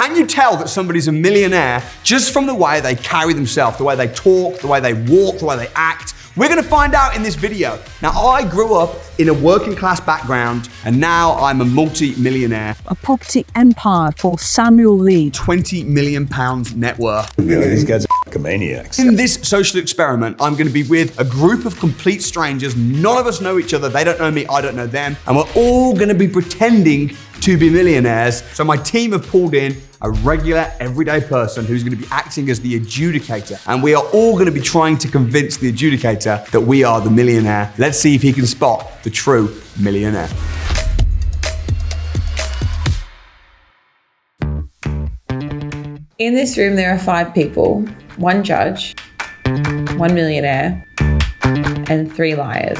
Can you tell that somebody's a millionaire just from the way they carry themselves, the way they talk, the way they walk, the way they act? We're gonna find out in this video. Now, I grew up in a working class background and now I'm a multi-millionaire. A property empire for Samuel Leeds. £20 million net worth. Yeah, these guys are maniacs. In this social experiment, I'm gonna be with a group of complete strangers. None of us know each other. They don't know me, I don't know them. And we're all gonna be pretending to be millionaires. So my team have pulled in a regular, everyday person who's gonna be acting as the adjudicator. And we are all gonna be trying to convince the adjudicator that we are the millionaire. Let's see if he can spot the true millionaire. In this room, there are 5 people, 1 judge, 1 millionaire, and 3 liars.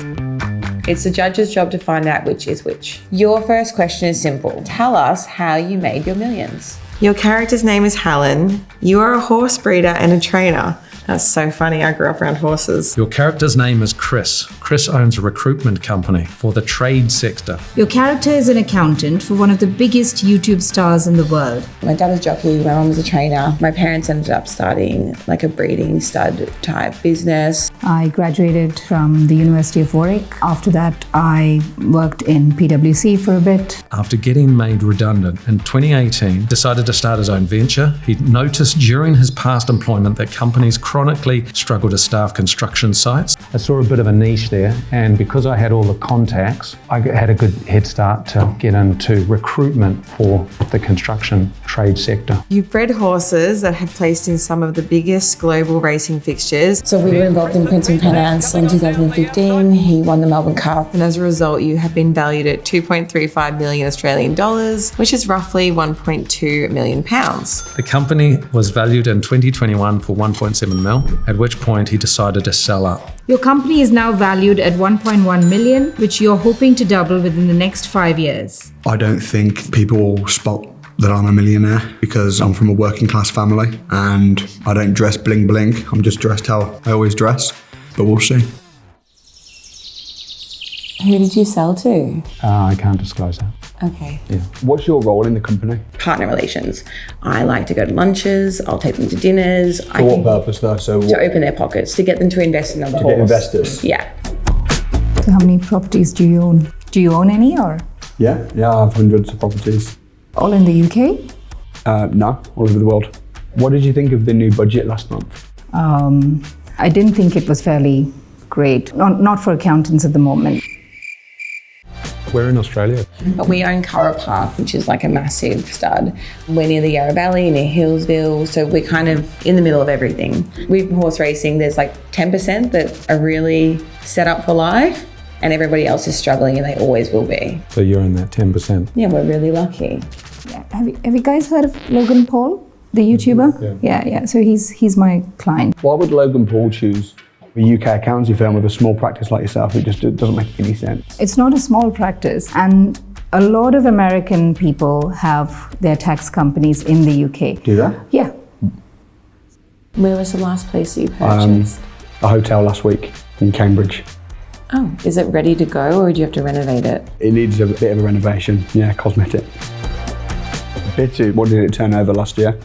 It's the judge's job to find out which is which. Your first question is simple. Tell us how you made your millions. Your character's name is Helen. You are a horse breeder and a trainer. That's so funny, I grew up around horses. Your character's name is Chris. Chris owns a recruitment company for the trade sector. Your character is an accountant for one of the biggest YouTube stars in the world. My dad was a jockey, my mum was a trainer. My parents ended up starting like a breeding stud type business. I graduated from the University of Warwick. After that, I worked in PwC for a bit. After getting made redundant in 2018, decided to start his own venture. He noticed during his past employment that companies chronically struggle to staff construction sites. I saw a bit of a niche there, and because I had all the contacts, I had a good head start to get into recruitment for the construction trade sector. You've bred horses that have placed in some of the biggest global racing fixtures. So we were involved in Prince and Penance in 2015. He won the Melbourne Cup. And as a result, you have been valued at 2.35 million Australian dollars, which is roughly 1.2 million pounds. The company was valued in 2021 for 1.7 mil, at which point he decided to sell up. Your company is now valued at 1.1 million, which you're hoping to double within the next 5 years. I don't think people will spot that I'm a millionaire because I'm from a working class family and I don't dress bling bling. I'm just dressed how I always dress, but we'll see. Who did you sell to? I can't disclose that. Okay. Yeah. What's your role in the company? Partner relations. I like to go to lunches, I'll take them to dinners. For what purpose though? To open their pockets, to get them to invest in the horse. To get investors? Yeah. So how many properties do you own? Do you own any or? Yeah, I have hundreds of properties. All in the UK? No, all over the world. What did you think of the new budget last month? I didn't think it was fairly great. Not for accountants at the moment. We're in Australia. But we own Curra Park, which is like a massive stud. We're near the Yarra Valley, near Hillsville, so we're kind of in the middle of everything. With horse racing, there's like 10% that are really set up for life, and everybody else is struggling, and they always will be. So you're in that 10%. Yeah, we're really lucky. Yeah. Have you guys heard of Logan Paul, the YouTuber? Yeah. So he's my client. Why would Logan Paul choose a UK accountancy firm with a small practice like yourself? It doesn't make any sense. It's not a small practice, and a lot of American people have their tax companies in the UK. Do that? Yeah. Where was the last place you purchased? A hotel last week in Cambridge. Oh, is it ready to go, or do you have to renovate it? It needs a bit of a renovation, cosmetic. What did it turn over last year?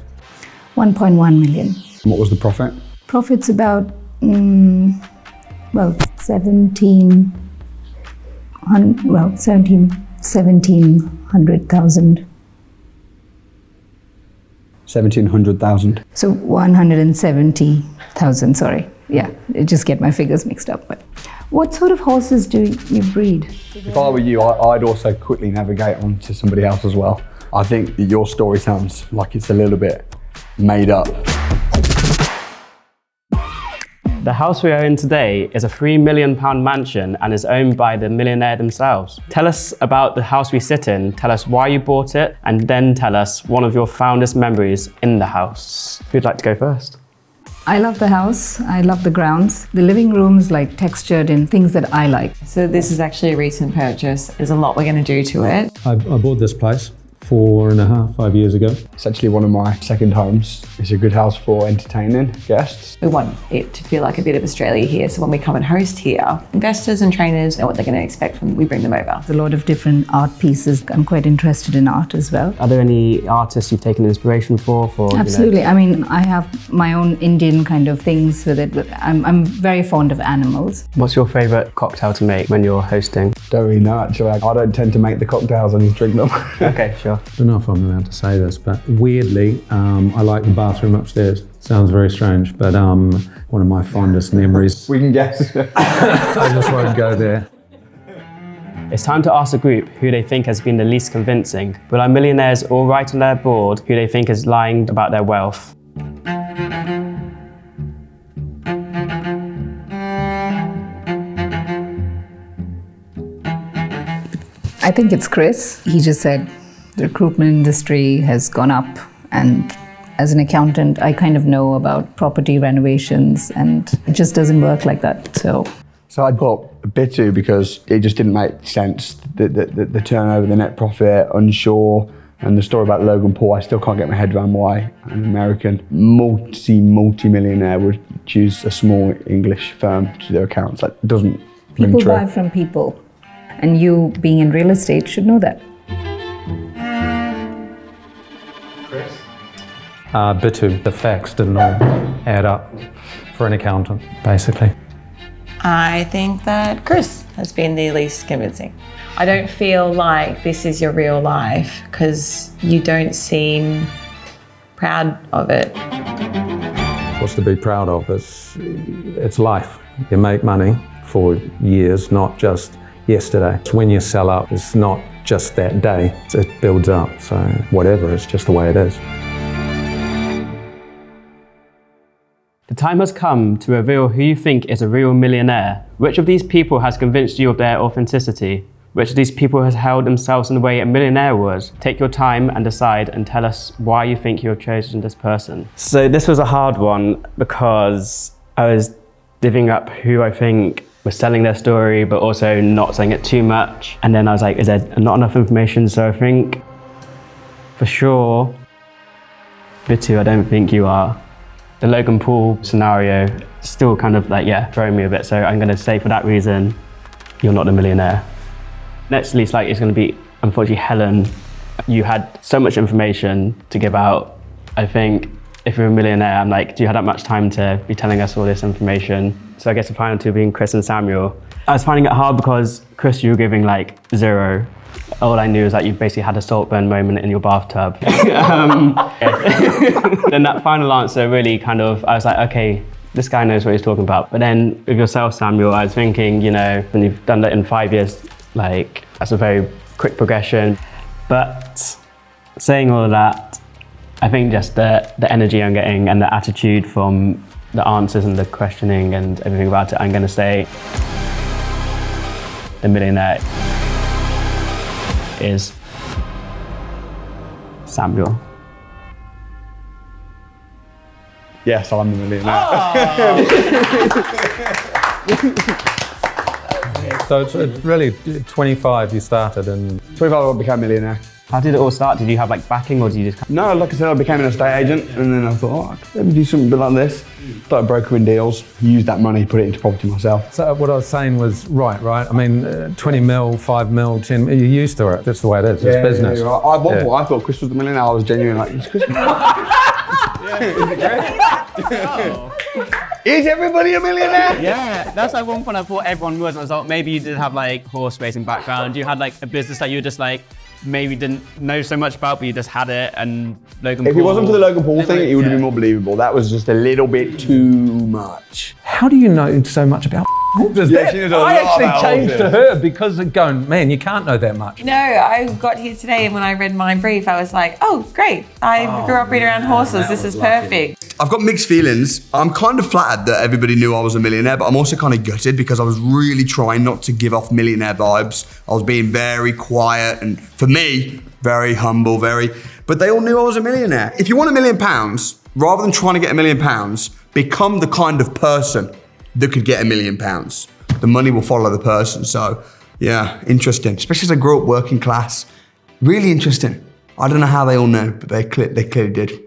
1.1 million. What was the profit? Profit's about 1700,000. 1,700,000. So 170,000, sorry. Yeah, I just get my figures mixed up. But what sort of horses do you breed? If I were you, I'd also quickly navigate onto somebody else as well. I think that your story sounds like it's a little bit made up. The house we are in today is a £3 million mansion and is owned by the millionaire themselves. Tell us about the house we sit in, tell us why you bought it, and then tell us one of your fondest memories in the house. Who'd like to go first? I love the house, I love the grounds. The living room's like textured in things that I like. So this is actually a recent purchase. There's a lot we're going to do to it. I bought this place 4.5, 5 years ago. It's actually one of my second homes. It's a good house for entertaining guests. We want it to feel like a bit of Australia here. So when we come and host here, investors and trainers know what they're going to expect when we bring them over. There's a lot of different art pieces. I'm quite interested in art as well. Are there any artists you've taken inspiration for? Absolutely. I mean, I have my own Indian kind of things with it. But I'm very fond of animals. What's your favourite cocktail to make when you're hosting? Don't really know actually. I don't tend to make the cocktails, I just drink them. Okay, sure. I don't know if I'm allowed to say this, but weirdly, I like the bathroom upstairs. Sounds very strange, but one of my fondest memories. We can guess. I just won't go there. It's time to ask the group who they think has been the least convincing. Will our millionaires all write on their board who they think is lying about their wealth? I think it's Chris. He just said the recruitment industry has gone up, and as an accountant, I kind of know about property renovations, and it just doesn't work like that. So I'd put Bitu because it just didn't make sense. The turnover, the net profit, unsure, and the story about Logan Paul, I still can't get my head around why an American multi-millionaire would choose a small English firm to do their accounts. That doesn't ring people true. buy from people, and you being in real estate should know that. Bitu, the facts didn't all add up for an accountant, basically. I think that Chris has been the least convincing. I don't feel like this is your real life because you don't seem proud of it. What's to be proud of? It's life. You make money for years, not just yesterday. When you sell up, it's not just that day. It builds up, so whatever, it's just the way it is. The time has come to reveal who you think is a real millionaire. Which of these people has convinced you of their authenticity? Which of these people has held themselves in the way a millionaire would? Take your time and decide and tell us why you think you have chosen this person. So this was a hard one because I was divvying up who I think was selling their story but also not saying it too much. And then I was like, is there not enough information? So I think for sure, Bitu, I don't think you are. The Logan Paul scenario still kind of like, throwing me a bit. So I'm going to say for that reason, you're not a millionaire. Next least like it's going to be, unfortunately, Helen. You had so much information to give out. I think if you're a millionaire, I'm like, do you have that much time to be telling us all this information? So I guess the final two being Chris and Samuel. I was finding it hard because Chris, you were giving like 0. All I knew is that you basically had a salt burn moment in your bathtub. Then that final answer really kind of, I was like, okay, this guy knows what he's talking about. But then with yourself, Samuel, I was thinking, when you've done that in 5 years, like that's a very quick progression. But saying all of that, I think just the energy I'm getting and the attitude from the answers and the questioning and everything about it, I'm going to say the millionaire is Samuel. Yes, I'm the millionaire. So it's really 25 you started and 25 I became a millionaire. How did it all start? Did you have like backing or did you just... No, like I said, I became an estate agent and then I thought, I could maybe do something a bit like this. Started brokering deals, used that money, put it into property myself. So what I was saying was right. I mean, 20 mil, 5 mil, 10 mil, you're used to it. That's the way it is. It's business. Yeah, at one point, I thought Chris was the millionaire. I was genuinely like, is Chris? Is everybody a millionaire? Yeah, that's like one point I thought everyone was. I was like, maybe you did have like horse racing background. You had like a business that you were just like, maybe didn't know so much about, but you just had it. And Logan Paul. If it wasn't for the Logan Paul thing, it would have been more believable. That was just a little bit too much. How do you know so much about Yeah, she knows a lot I actually about changed horses. to her because of going, man, you can't know that much. No, I got here today and when I read my brief, I was like, oh, great. I grew up reading around horses. This is perfect. I've got mixed feelings. I'm kind of flattered that everybody knew I was a millionaire, but I'm also kind of gutted because I was really trying not to give off millionaire vibes. I was being very quiet and, for me, very humble, but they all knew I was a millionaire. If you want £1 million, rather than trying to get £1 million, become the kind of person that could get £1 million. The money will follow the person. So yeah, interesting. Especially as I grew up working class. Really interesting. I don't know how they all know, but they clearly did.